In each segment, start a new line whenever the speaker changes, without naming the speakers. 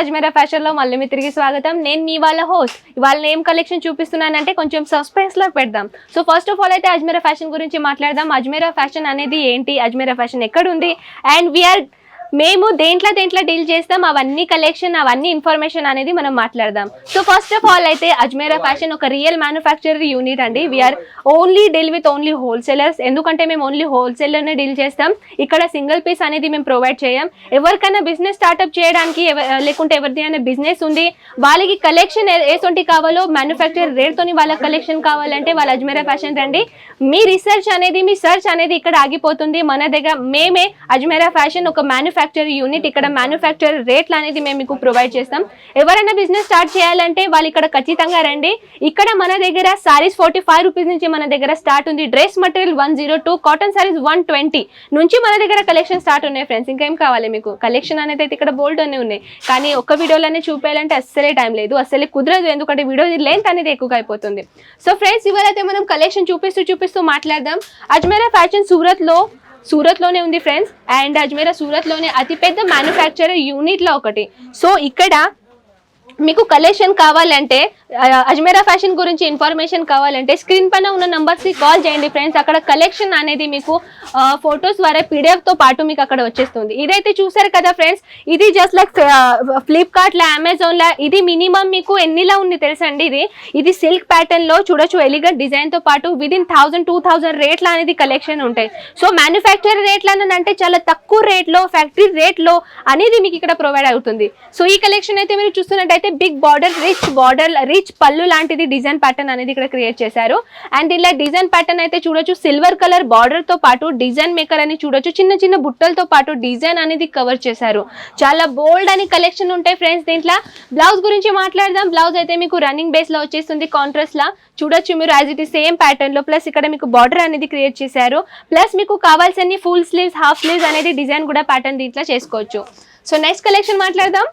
Ajmeera fashion లో మళ్ళీ మీ తిరిగి స్వాగతం. నేను మీ వాళ్ళ హోస్ట్. ఇవాళ ఏం కలెక్షన్ చూపిస్తున్నానంటే కొంచెం సస్పెన్స్ లో పెడదాం. సో ఫస్ట్ ఆఫ్ ఆల్ అయితే అజ్మీరా ఫ్యాషన్ గురించి మాట్లాడదాం. అజ్మీరా ఫ్యాషన్ అనేది ఏంటి, అజ్మీరా ఫ్యాషన్ ఎక్కడ ఉంది, అండ్ మేము దేంట్లో డీల్ చేస్తాం, అవన్నీ కలెక్షన్, అవన్నీ ఇన్ఫర్మేషన్ అనేది మనం మాట్లాడదాం. సో ఫస్ట్ ఆఫ్ ఆల్ అయితే అజ్మీరా ఫ్యాషన్ ఒక రియల్ మ్యానుఫ్యాక్చరర్ యూనిట్ అండి. We are only deal with only wholesalers. ఎందుకంటే మేము ఓన్లీ హోల్సేలర్నే డీల్ చేస్తాం. ఇక్కడ సింగిల్ పీస్ అనేది మేము ప్రొవైడ్ చేయం. ఎవరికైనా బిజినెస్ స్టార్ట్అప్ చేయడానికి లేకుంటే ఎవరిదైనా బిజినెస్ ఉంది, వాళ్ళకి కలెక్షన్ ఏసొంటి కావాలో మ్యానుఫ్యాక్చర్ రేట్తోని వాళ్ళ కలెక్షన్ కావాలంటే వాళ్ళ అజ్మీరా ఫ్యాషన్ రండి. మీ రీసెర్చ్ అనేది, మీ సర్చ్ అనేది ఇక్కడ ఆగిపోతుంది. మన దగ్గర మేమే అజ్మీరా ఫ్యాషన్ ఒక మ్యానుఫ్యాక్చర్ యూనిట్. ఇక్కడ మ్యానుఫ్యాక్చర్ రేట్లు అనేది మేము మీకు ప్రొవైడ్ చేస్తాం. ఎవరైనా బిజినెస్ స్టార్ట్ చేయాలంటే వాళ్ళు ఇక్కడ ఖచ్చితంగా రండి. ఇక్కడ మన దగ్గర సారీస్ 45 రూపీస్ నుంచి మన దగ్గర స్టార్ట్ ఉంది. డ్రెస్ మటీరియల్ 102, కాటన్ సారీస్ 120 నుంచి మన దగ్గర కలెక్షన్ స్టార్ట్ ఉన్నాయి ఫ్రెండ్స్. ఇంకేం కావాలి మీకు? కలెక్షన్ అనేది అయితే ఇక్కడ బోల్డ్ అనే ఉన్నాయి, కానీ ఒక్క వీడియోలోనే చూపించాలంటే అస్సలే టైం లేదు, అస్సలే కుదరదు. ఎందుకంటే వీడియో లెంత్ అనేది ఎక్కువగా అయిపోతుంది. సో ఫ్రెండ్స్, ఇవాళైతే మనం కలెక్షన్ చూపిస్తూ మాట్లాడదాం. అజ్మీరా ఫ్యాషన్ సూరత్లోనే ఉంది ఫ్రెండ్స్. అండ్ అజ్మీరా సూరత్లోనే అతిపెద్ద మ్యానుఫ్యాక్చరర్ యూనిట్లో ఒకటి. సో ఇక్కడ మీకు కలెక్షన్ కావాలంటే, అజ్మీరా ఫ్యాషన్ గురించి ఇన్ఫర్మేషన్ కావాలంటే స్క్రీన్ పైన ఉన్న నంబర్స్కి కాల్ చేయండి ఫ్రెండ్స్. అక్కడ కలెక్షన్ అనేది మీకు ఫొటోస్ ద్వారా పీడిఎఫ్తో పాటు మీకు అక్కడ వచ్చేస్తుంది. ఇదైతే చూసారు కదా ఫ్రెండ్స్, ఇది జస్ట్ లైక్ ఫ్లిప్కార్ట్లో, అమెజాన్లో ఇది మినిమం మీకు ఎన్నిలా ఉంది తెలుసండి. ఇది సిల్క్ ప్యాటర్న్లో చూడొచ్చు. ఎలిగెంట్ డిజైన్తో పాటు విదిన్ 1000-2000 రేట్ల అనేది కలెక్షన్ ఉంటాయి. సో మ్యానుఫ్యాక్చర్ రేట్లు అని అంటే చాలా తక్కువ రేట్లో, ఫ్యాక్టరీ రేట్లో అనేది మీకు ఇక్కడ ప్రొవైడ్ అవుతుంది. సో ఈ కలెక్షన్ అయితే మీరు చూస్తున్నట్టయితే బిగ్ బార్డర్, రిచ్ పళ్ళు లాంటిది డిజైన్ ప్యాటర్న్ అనేది ఇక్కడ క్రియేట్ చేశారు. అండ్ ఇలా డిజైన్ ప్యాటర్న్ అయితే చూడొచ్చు. సిల్వర్ కలర్ బార్డర్ తో పాటు డిజైన్ మేకర్ అని చూడొచ్చు. చిన్న చిన్న బుట్టలతో పాటు డిజైన్ అనేది కవర్ చేశారు. చాలా బోల్డ్ అని కలెక్షన్ ఉంటాయి ఫ్రెండ్స్. దీంట్లో బ్లౌజ్ గురించి మాట్లాడదాం. బ్లౌజ్ అయితే మీకు రన్నింగ్ బేస్ లో వచ్చేస్తుంది. కాంట్రాస్ట్ లా చూడొచ్చు మీరు, as it is same pattern లో. ప్లస్ ఇక్కడ మీకు బార్డర్ అనేది క్రియేట్ చేశారు. ప్లస్ మీకు కావాల్సిన ఫుల్ స్లీవ్స్, హాఫ్ స్లీవ్స్ అనేది డిజైన్ కూడా ప్యాటర్న్ దీంట్లో చేసుకోవచ్చు. సో నెక్స్ట్ కలెక్షన్ మాట్లాడదాం.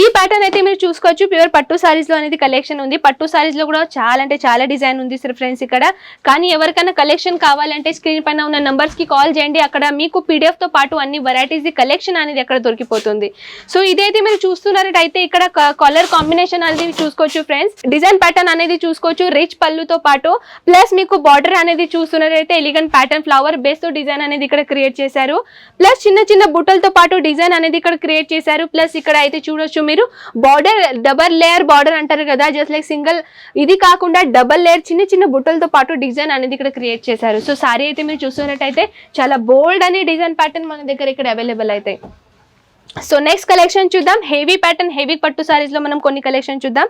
ఈ ప్యాటర్న్ అయితే మీరు చూసుకోవచ్చు. ప్యూర్ పట్టు సారీస్ లో అనేది కలెక్షన్ ఉంది. పట్టు సారీస్ లో కూడా చాలా అంటే చాలా డిజైన్ ఉంది ఫ్రెండ్స్ ఇక్కడ. కానీ ఎవరికైనా కలెక్షన్ కావాలంటే స్క్రీన్ పైన ఉన్న నంబర్స్ కి కాల్ చేయండి. అక్కడ మీకు పీడిఎఫ్ తో పాటు అన్ని వెరైటీస్ కలెక్షన్ అనేది అక్కడ దొరికిపోతుంది. సో ఇదైతే మీరు చూస్తున్నట్టయితే ఇక్కడ కలర్ కాంబినేషన్ అనేది చూసుకోవచ్చు ఫ్రెండ్స్. డిజైన్ ప్యాటర్న్ అనేది చూసుకోవచ్చు రిచ్ పళ్ళుతో పాటు. ప్లస్ మీకు బార్డర్ అనేది చూస్తున్నట్టయితే ఎలిగెంట్ ప్యాటర్న్ ఫ్లవర్ బేస్ తో డిజైన్ అనేది ఇక్కడ క్రియేట్ చేశారు. ప్లస్ చిన్న చిన్న బుట్టలతో పాటు డిజైన్ అనేది ఇక్కడ క్రియేట్ చేశారు. ప్లస్ ఇక్కడ అయితే చూడొచ్చు మీరు బార్డర్, డబల్ లేయర్ బార్డర్ అంటారు కదా, జస్ట్ లైక్ సింగిల్ ఇది కాకుండా డబల్ లేయర్ చిన్న చిన్న బుట్టలతో పాటు డిజైన్ అనేది ఇక్కడ క్రియేట్ చేశారు. సో సారీ అయితే మీరు చూస్తున్నట్టయితే చాలా బోల్డ్ అనే డిజైన్ ప్యాటర్న్ మన దగ్గర ఇక్కడ అవైలబుల్ అవుతాయి. సో నెక్స్ట్ కలెక్షన్ చూద్దాం. హెవీ ప్యాటర్న్, హెవీ పట్టు సారీస్ లో మనం కొన్ని కలెక్షన్ చూద్దాం.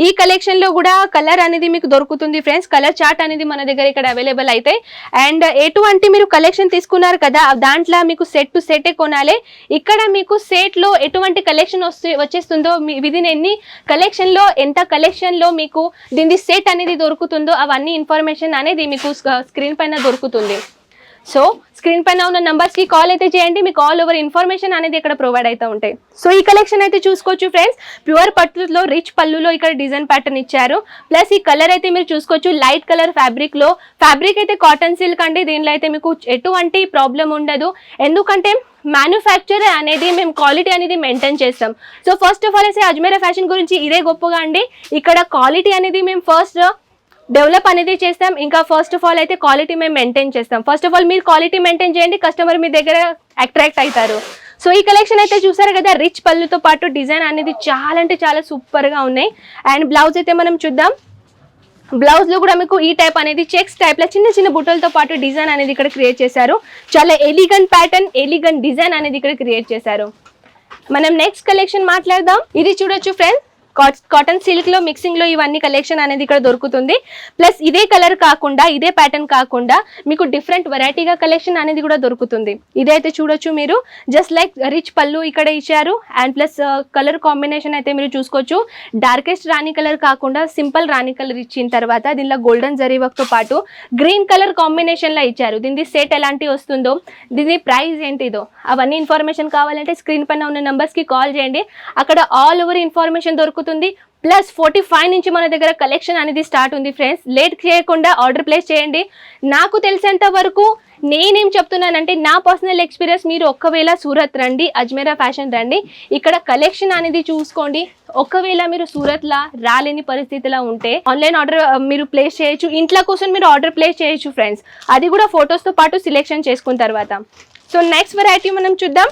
ఈ కలెక్షన్ లో కూడా కలర్ అనేది మీకు దొరుకుతుంది ఫ్రెండ్స్. కలర్ చార్ట్ అనేది మన దగ్గర ఇక్కడ అవైలబుల్ అవుతాయి. అండ్ ఎటువంటి మీరు కలెక్షన్ తీసుకున్నారు కదా, దాంట్లో మీకు సెట్ టు సెట్ కొనాలి. ఇక్కడ మీకు సెట్ లో ఎటువంటి కలెక్షన్ వచ్చేస్తుందో, విదిన్ ఎన్ని కలెక్షన్ లో, ఎంత కలెక్షన్ లో మీకు దీని సెట్ అనేది దొరుకుతుందో అవన్నీ ఇన్ఫర్మేషన్ అనేది మీకు స్క్రీన్ పైన దొరుకుతుంది. సో స్క్రీన్ పైన ఉన్న నంబర్స్ కి కాల్ అయితే చేయండి. మీకు ఆల్ ఓవర్ ఇన్ఫర్మేషన్ అనేది ఇక్కడ ప్రొవైడ్ అవుతూ ఉంటాయి. సో ఈ కలెక్షన్ అయితే చూసుకోవచ్చు ఫ్రెండ్స్. ప్యూర్ పట్టులో రిచ్ పళ్ళులో ఇక్కడ డిజైన్ ప్యాటర్న్ ఇచ్చారు. ప్లస్ ఈ కలర్ అయితే మీరు చూసుకోవచ్చు లైట్ కలర్ ఫ్యాబ్రిక్ లో. ఫ్యాబ్రిక్ అయితే కాటన్ సిల్క్ అండి. దీనిలో అయితే మీకు ఎటువంటి ప్రాబ్లం ఉండదు. ఎందుకంటే మ్యానుఫ్యాక్చర్ అనేది మేము క్వాలిటీ అనేది మెయింటైన్ చేస్తాం. సో ఫస్ట్ ఆఫ్ ఆల్ అయితే అజ్మీరా ఫ్యాషన్ గురించి ఇదే గొప్పగా అండి. ఇక్కడ క్వాలిటీ అనేది మేము ఫస్ట్ డెవలప్ అనేది చేస్తాం. ఇంకా ఫస్ట్ ఆఫ్ ఆల్ అయితే క్వాలిటీ మేము మెయింటైన్ చేస్తాం. ఫస్ట్ ఆఫ్ ఆల్ మీరు క్వాలిటీ మెయింటైన్ చేయండి, కస్టమర్ మీ దగ్గర అట్రాక్ట్ అవుతారు. సో ఈ కలెక్షన్ అయితే చూసారు కదా, రిచ్ పళ్ళుతో పాటు డిజైన్ అనేది చాలా అంటే చాలా సూపర్ గా ఉన్నాయి. అండ్ బ్లౌజ్ అయితే మనం చూద్దాం. బ్లౌజ్ లో కూడా మీకు ఈ టైప్ అనేది చెక్స్ టైప్ లో చిన్న చిన్న బుట్టలతో పాటు డిజైన్ అనేది ఇక్కడ క్రియేట్ చేశారు. చాలా ఎలిగెంట్ ప్యాటర్న్, ఎలిగెంట్ డిజైన్ అనేది ఇక్కడ క్రియేట్ చేశారు. మనం నెక్స్ట్ కలెక్షన్ మాట్లాడదాం. ఇది చూడొచ్చు ఫ్రెండ్స్, కాటన్ సిల్క్ లో మిక్సింగ్ లో ఇవన్నీ కలెక్షన్ అనేది ఇక్కడ దొరుకుతుంది. ప్లస్ ఇదే కలర్ కాకుండా, ఇదే ప్యాటర్న్ కాకుండా మీకు డిఫరెంట్ వెరైటీగా కలెక్షన్ అనేది కూడా దొరుకుతుంది. ఇదైతే చూడొచ్చు మీరు, జస్ట్ లైక్ రిచ్ పళ్ళు ఇక్కడ ఇచ్చారు. అండ్ ప్లస్ కలర్ కాంబినేషన్ అయితే మీరు చూసుకోవచ్చు. డార్కెస్ట్ రాణి కలర్ కాకుండా సింపుల్ రాణి కలర్ ఇచ్చిన తర్వాత దీనిలో గోల్డెన్ జరీ వర్క్ తో పాటు గ్రీన్ కలర్ కాంబినేషన్ లో ఇచ్చారు. దీని సెట్ ఎలాంటి వస్తుందో, దీని ప్రైస్ ఏంటిదో అవన్నీ ఇన్ఫర్మేషన్ కావాలంటే స్క్రీన్ పైన ఉన్న నంబర్స్ కి కాల్ చేయండి. అక్కడ ఆల్ ఓవర్ ఇన్ఫర్మేషన్ దొరుకుతుంది. ప్లస్ 45 నుంచి మన దగ్గర కలెక్షన్ అనేది స్టార్ట్ ఉంది ఫ్రెండ్స్. లేట్ చేయకుండా ఆర్డర్ ప్లేస్ చేయండి. నాకు తెలిసేంత వరకు నేనేం చెప్తున్నానంటే నా పర్సనల్ ఎక్స్పీరియన్స్, మీరు ఒకవేళ సూరత్ రండి, అజ్మీరా ఫ్యాషన్ రండి, ఇక్కడ కలెక్షన్ అనేది చూసుకోండి. ఒకవేళ మీరు సూరత్లా రాలేని పరిస్థితిలో ఉంటే ఆన్లైన్ ఆర్డర్ మీరు ప్లేస్ చేయొచ్చు, ఇంట్లో కోసం మీరు ఆర్డర్ ప్లేస్ చేయొచ్చు ఫ్రెండ్స్, అది కూడా ఫొటోస్తో పాటు సెలెక్షన్ చేసుకున్న తర్వాత. సో నెక్స్ట్ వెరైటీ మనం చూద్దాం.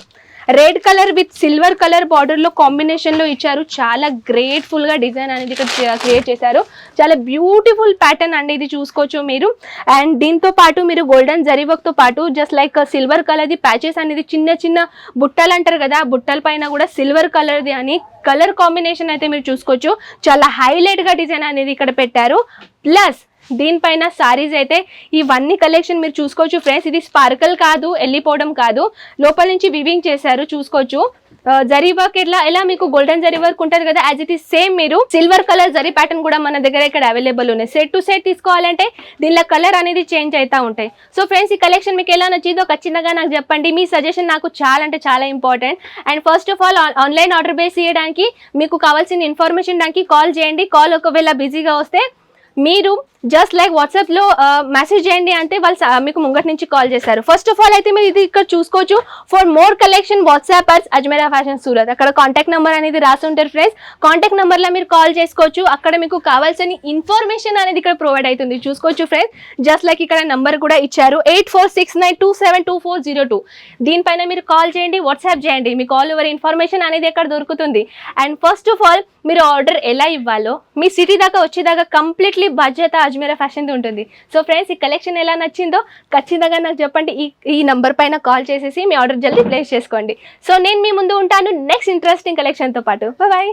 Red colour with silver colour బార్డర్లో కాంబినేషన్లో ఇచ్చారు. చాలా గ్రేట్ఫుల్గా డిజైన్ అనేది ఇక్కడ క్రియేట్ చేశారు. చాలా బ్యూటిఫుల్ ప్యాటర్న్ అండి ఇది, చూసుకోవచ్చు మీరు. అండ్ దీంతో పాటు మీరు గోల్డెన్ జరీ వర్క్తో పాటు జస్ట్ లైక్ సిల్వర్ కలర్ది ప్యాచెస్ అనేది, చిన్న చిన్న బుట్టలు అంటారు కదా, బుట్టల పైన కూడా సిల్వర్ కలర్ది అని కలర్ కాంబినేషన్ అయితే మీరు చూసుకోవచ్చు. చాలా హైలైట్గా డిజైన్ అనేది ఇక్కడ పెట్టారు. ప్లస్ దీనిపైన సారీస్ అయితే ఇవన్నీ కలెక్షన్ మీరు చూసుకోవచ్చు ఫ్రెండ్స్. ఇది స్పార్కల్ కాదు, వెళ్ళిపోవడం కాదు, లోపల నుంచి వివింగ్ చేశారు చూసుకోవచ్చు. జరీ వర్క్ ఎలా మీకు గోల్డెన్ జరీ వర్క్ ఉంటుంది కదా, యాజ్ ఇట్ ఈస్ సేమ్ మీరు సిల్వర్ కలర్ జరీ ప్యాటర్న్ కూడా మన దగ్గర ఇక్కడ అవైలబుల్ ఉన్నాయి. సెట్ టు సెట్ తీసుకోవాలంటే దీనిలో కలర్ అనేది చేంజ్ అవుతూ ఉంటాయి. సో ఫ్రెండ్స్, ఈ కలెక్షన్ మీకు ఎలా నచ్చిందో ఖచ్చితంగా నాకు చెప్పండి. మీ సజెషన్ నాకు చాలా అంటే చాలా important. And first of all online order base చేయడానికి మీకు కావాల్సిన ఇన్ఫర్మేషన్ దానికి కాల్ చేయండి. కాల్ ఒకవేళ బిజీగా వస్తే మీరు జస్ట్ లైక్ వాట్సాప్లో మెసేజ్ చేయండి అంటే వాళ్ళు మీకు ముంగట్ నుంచి కాల్ చేస్తారు. ఫస్ట్ ఆఫ్ ఆల్ అయితే మీరు ఇది ఇక్కడ చూసుకోవచ్చు. ఫర్ మోర్ కలెక్షన్ వాట్సాపర్స్ అజ్మీరా ఫ్యాషన్ సూరత్, అక్కడ కాంటాక్ట్ నెంబర్ అనేది రాసి ఉంటారు ఫ్రెండ్స్. కాంటాక్ట్ నెంబర్లో మీరు కాల్ చేసుకోవచ్చు. అక్కడ మీకు కావాల్సిన ఇన్ఫర్మేషన్ అనేది ఇక్కడ ప్రొవైడ్ అవుతుంది చూసుకోవచ్చు ఫ్రెండ్స్. జస్ట్ లైక్ ఇక్కడ నెంబర్ కూడా ఇచ్చారు 8469272402. దీనిపైన మీరు కాల్ చేయండి, వాట్సాప్ చేయండి, మీకు ఆల్ ఓవర్ ఇన్ఫర్మేషన్ అనేది ఎక్కడ దొరుకుతుంది. అండ్ ఫస్ట్ ఆఫ్ ఆల్ మీరు ఆర్డర్ ఎలా ఇవ్వాలో మీ సిటీ దాకా వచ్చేదాకా కంప్లీట్లీ బాధ్యత అజ్మీరా ఫ్యాషన్ ఉంటుంది. సో ఫ్రెండ్స్, ఈ కలెక్షన్ ఎలా నచ్చిందో ఖచ్చితంగా నాకు చెప్పండి. ఈ నంబర్ పైన కాల్ చేసేసి మీ ఆర్డర్ జల్దీ ప్లేస్ చేసుకోండి. సో నేను మీ ముందు ఉంటాను నెక్స్ట్ ఇంట్రెస్టింగ్ కలెక్షన్తో పాటు. బాయ్.